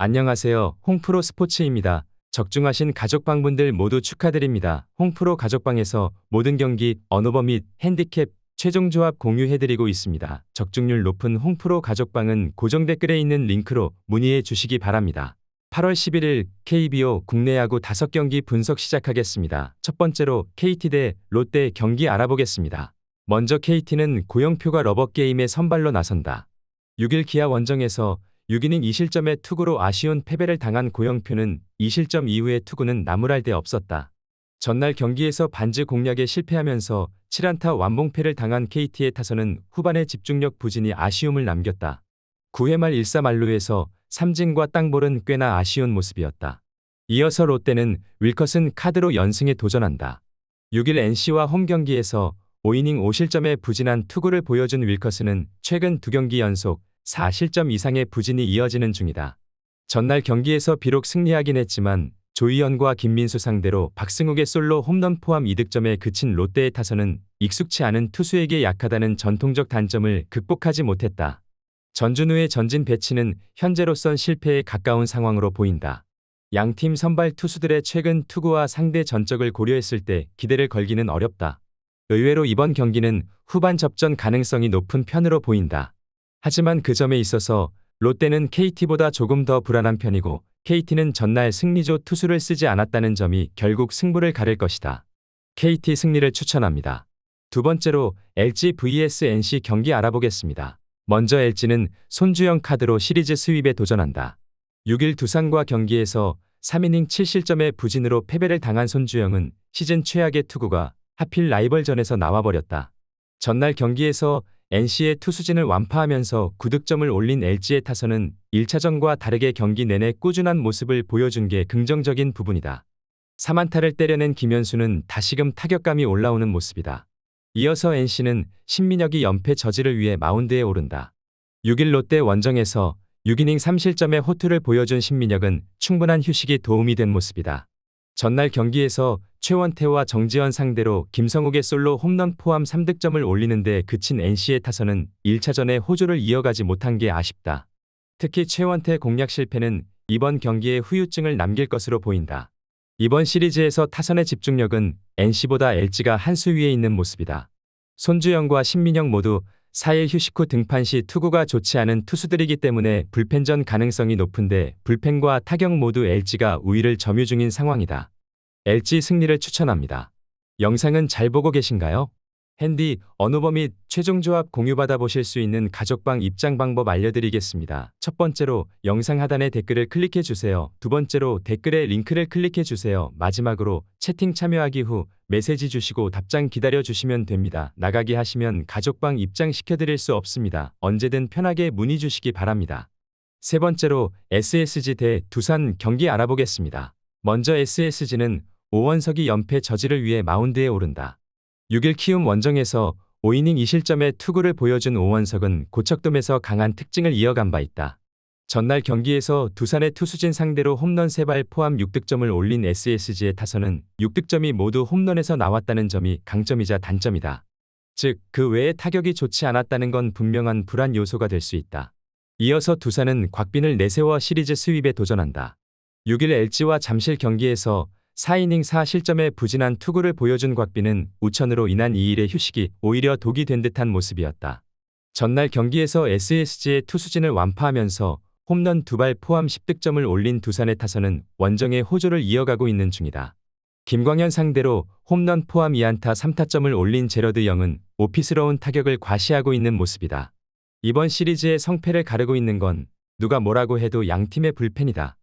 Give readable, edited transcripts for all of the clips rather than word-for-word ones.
안녕하세요. 홍프로 스포츠입니다. 적중하신 가족방분들 모두 축하드립니다. 홍프로 가족방에서 모든 경기, 언오버 및 핸디캡, 최종 조합 공유해드리고 있습니다. 적중률 높은 홍프로 가족방은 고정 댓글에 있는 링크로 문의해 주시기 바랍니다. 8월 11일 KBO 국내 야구 5경기 분석 시작하겠습니다. 첫 번째로 KT 대 롯데 경기 알아보겠습니다. 먼저 KT는 고영표가 러버게임에 선발로 나선다. 6일 기아 원정에서 6이닝 2실점의 투구로 아쉬운 패배를 당한 고영표는 2실점 이후의 투구는 나무랄 데 없었다. 전날 경기에서 반즈 공략에 실패하면서 7안타 완봉패를 당한 KT의 타선은 후반의 집중력 부진이 아쉬움을 남겼다. 9회 말 1사 만루에서 삼진과 땅볼은 꽤나 아쉬운 모습이었다. 이어서 롯데는 윌커슨 카드로 연승에 도전한다. 6일 NC와 홈경기에서 5이닝 5실점의 부진한 투구를 보여준 윌커슨은 최근 2경기 연속 4실점 이상의 부진이 이어지는 중이다. 전날 경기에서 비록 승리하긴 했지만 조희연과 김민수 상대로 박승욱의 솔로 홈런 포함 2득점에 그친 롯데의 타선은 익숙치 않은 투수에게 약하다는 전통적 단점을 극복하지 못했다. 전준우의 전진 배치는 현재로선 실패에 가까운 상황으로 보인다. 양팀 선발 투수들의 최근 투구와 상대 전적을 고려했을 때 기대를 걸기는 어렵다. 의외로 이번 경기는 후반 접전 가능성이 높은 편으로 보인다. 하지만 그 점에 있어서 롯데는 KT보다 조금 더 불안한 편이고 KT는 전날 승리조 투수를 쓰지 않았다는 점이 결국 승부를 가릴 것이다. KT 승리를 추천합니다. 두 번째로 LG vs NC 경기 알아보겠습니다. 먼저 LG는 손주영 카드로 시리즈 스윕에 도전한다. 6일 두산과 경기에서 3이닝 7실점의 부진으로 패배를 당한 손주영은 시즌 최악의 투구가 하필 라이벌전에서 나와버렸다. 전날 경기에서 NC의 투수진을 완파하면서 9득점을 올린 LG의 타선은 1차전과 다르게 경기 내내 꾸준한 모습을 보여준 게 긍정적인 부분이다. 3안타를 때려낸 김현수는 다시금 타격감이 올라오는 모습이다. 이어서 NC는 신민혁이 연패 저지를 위해 마운드에 오른다. 6일 롯데 원정에서 6이닝 3실점의 호투를 보여준 신민혁은 충분한 휴식이 도움이 된 모습이다. 전날 경기에서 최원태와 정지현 상대로 김성욱의 솔로 홈런 포함 3득점을 올리는데 그친 NC의 타선은 1차전에 호조를 이어가지 못한 게 아쉽다. 특히 최원태 공략 실패는 이번 경기에 후유증을 남길 것으로 보인다. 이번 시리즈에서 타선의 집중력은 NC보다 LG가 한 수 위에 있는 모습이다. 손주영과 신민혁 모두 4일 휴식 후 등판 시 투구가 좋지 않은 투수들이기 때문에 불펜전 가능성이 높은데 불펜과 타격 모두 LG가 우위를 점유 중인 상황이다. LG 승리를 추천합니다. 영상은 잘 보고 계신가요? 핸디, 언오버 및 최종 조합 공유받아 보실 수 있는 가족방 입장 방법 알려드리겠습니다. 첫 번째로 영상 하단에 댓글을 클릭해 주세요. 두 번째로 댓글에 링크를 클릭해 주세요. 마지막으로 채팅 참여하기 후 메시지 주시고 답장 기다려 주시면 됩니다. 나가기 하시면 가족방 입장 시켜드릴 수 없습니다. 언제든 편하게 문의 주시기 바랍니다. 세 번째로 SSG 대 두산 경기 알아보겠습니다. 먼저 SSG는 오원석이 연패 저지를 위해 마운드에 오른다. 6일 키움 원정에서 5이닝 2실점의 투구를 보여준 오원석은 고척돔에서 강한 특징을 이어간 바 있다. 전날 경기에서 두산의 투수진 상대로 홈런 3발 포함 6득점을 올린 SSG의 타선은 6득점이 모두 홈런에서 나왔다는 점이 강점이자 단점이다. 즉, 그 외에 타격이 좋지 않았다는 건 분명한 불안 요소가 될 수 있다. 이어서 두산은 곽빈을 내세워 시리즈 스윕에 도전한다. 6일 LG와 잠실 경기에서 4이닝 4실점의 부진한 투구를 보여준 곽빈은 우천으로 인한 2일의 휴식이 오히려 독이 된 듯한 모습이었다. 전날 경기에서 SSG의 투수진을 완파하면서 홈런 2발 포함 10득점을 올린 두산의 타선은 원정의 호조를 이어가고 있는 중이다. 김광현 상대로 홈런 포함 2안타 3타점을 올린 제러드 영은 오피스러운 타격을 과시하고 있는 모습이다. 이번 시리즈의 성패를 가르고 있는 건 누가 뭐라고 해도 양팀의 불펜이다.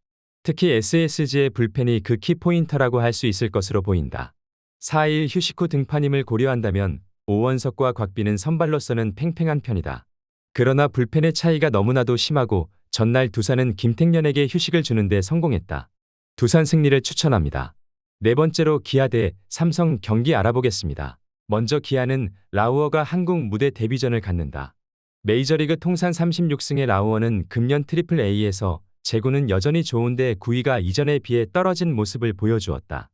특히 SSG의 불펜이 그 키포인터라고 할 수 있을 것으로 보인다. 4일 휴식 후 등판임을 고려한다면 오원석과 곽빈은 선발로서는 팽팽한 편이다. 그러나 불펜의 차이가 너무나도 심하고 전날 두산은 김택년에게 휴식을 주는데 성공했다. 두산 승리를 추천합니다. 네 번째로 기아 대 삼성 경기 알아보겠습니다. 먼저 기아는 라우어가 한국 무대 데뷔전을 갖는다. 메이저리그 통산 36승의 라우어는 금년 트리플 A에서 제구는 여전히 좋은데 구위가 이전에 비해 떨어진 모습을 보여주었다.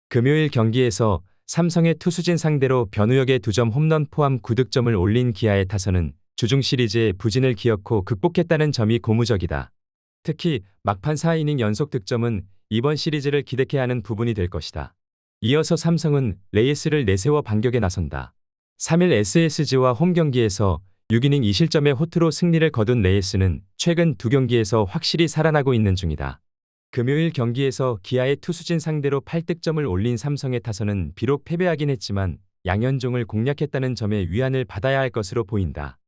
금요일 경기에서 삼성의 투수진 상대로 변우혁의 2점 홈런 포함 9득점을 올린 기아의 타선은 주중 시리즈의 부진을 기어코 극복했다는 점이 고무적이다. 특히 막판 4이닝 연속 득점은 이번 시리즈를 기대케 하는 부분이 될 것이다. 이어서 삼성은 레이스를 내세워 반격에 나선다. 3일 SSG와 홈 경기에서 6이닝 2실점의 호투로 승리를 거둔 레이스는 최근 두 경기에서 확실히 살아나고 있는 중이다. 금요일 경기에서 기아의 투수진 상대로 8득점을 올린 삼성의 타선은 비록 패배하긴 했지만 양현종을 공략했다는 점에 위안을 받아야 할 것으로 보인다.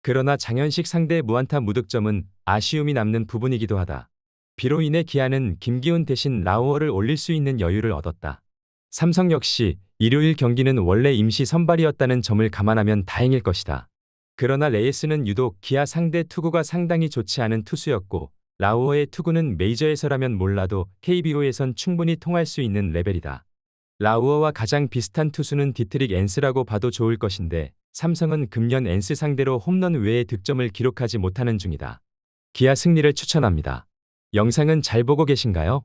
그러나 장현식 상대 무안타 무득점은 아쉬움이 남는 부분이기도 하다. 비로 인해 기아는 김기훈 대신 라우어를 올릴 수 있는 여유를 얻었다. 삼성 역시 일요일 경기는 원래 임시 선발이었다는 점을 감안하면 다행일 것이다. 그러나 레이스는 유독 기아 상대 투구가 상당히 좋지 않은 투수였고 라우어의 투구는 메이저에서라면 몰라도 KBO에선 충분히 통할 수 있는 레벨이다. 라우어와 가장 비슷한 투수는 디트릭 앤스라고 봐도 좋을 것인데 삼성은 금년 앤스 상대로 홈런 외의 득점을 기록하지 못하는 중이다. 기아 승리를 추천합니다. 영상은 잘 보고 계신가요?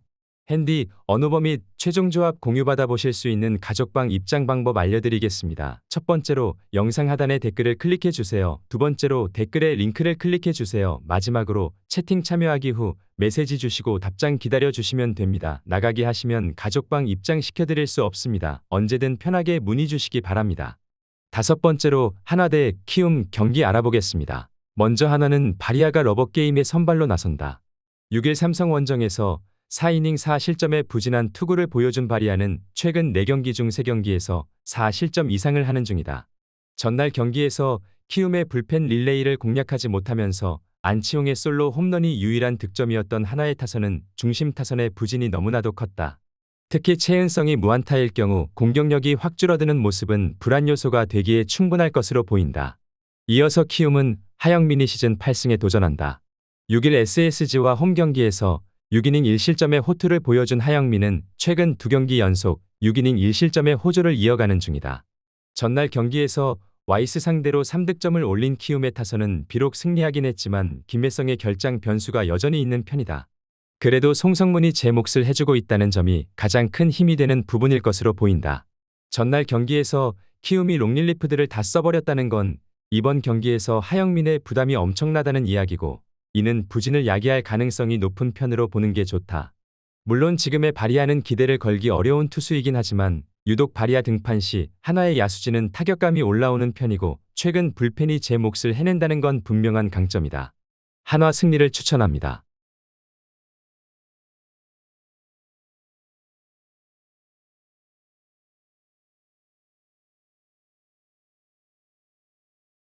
핸디, 언어버 및 최종 조합 공유받아 보실 수 있는 가족방 입장 방법 알려드리겠습니다. 첫 번째로 영상 하단에 댓글을 클릭해 주세요. 두 번째로 댓글에 링크를 클릭해 주세요. 마지막으로 채팅 참여하기 후 메시지 주시고 답장 기다려 주시면 됩니다. 나가기 하시면 가족방 입장 시켜드릴 수 없습니다. 언제든 편하게 문의 주시기 바랍니다. 다섯 번째로 한화 대 키움 경기 알아보겠습니다. 먼저 한화는 바리아가 러버게임에 선발로 나선다. 6일 삼성 원정에서 4이닝 4실점의 부진한 투구를 보여준 바리아는 최근 4경기 중 3경기에서 4실점 이상을 하는 중이다. 전날 경기에서 키움의 불펜 릴레이를 공략하지 못하면서 안치홍의 솔로 홈런이 유일한 득점이었던 한화의 타선은 중심 타선의 부진이 너무나도 컸다. 특히 최은성이 무안타일 경우 공격력이 확 줄어드는 모습은 불안 요소가 되기에 충분할 것으로 보인다. 이어서 키움은 하영민이 시즌 8승에 도전한다. 6일 SSG와 홈 경기에서 6이닝 1실점의 호투를 보여준 하영민은 최근 2경기 연속 6이닝 1실점의 호조를 이어가는 중이다. 전날 경기에서 와이스 상대로 3득점을 올린 키움의 타선은 비록 승리하긴 했지만 김혜성의 결장 변수가 여전히 있는 편이다. 그래도 송성문이 제 몫을 해주고 있다는 점이 가장 큰 힘이 되는 부분일 것으로 보인다. 전날 경기에서 키움이 롱릴리프들을 다 써버렸다는 건 이번 경기에서 하영민의 부담이 엄청나다는 이야기고 이는 부진을 야기할 가능성이 높은 편으로 보는 게 좋다. 물론 지금의 바리아는 기대를 걸기 어려운 투수이긴 하지만 유독 바리아 등판 시 한화의 야수진은 타격감이 올라오는 편이고 최근 불펜이 제 몫을 해낸다는 건 분명한 강점이다. 한화 승리를 추천합니다.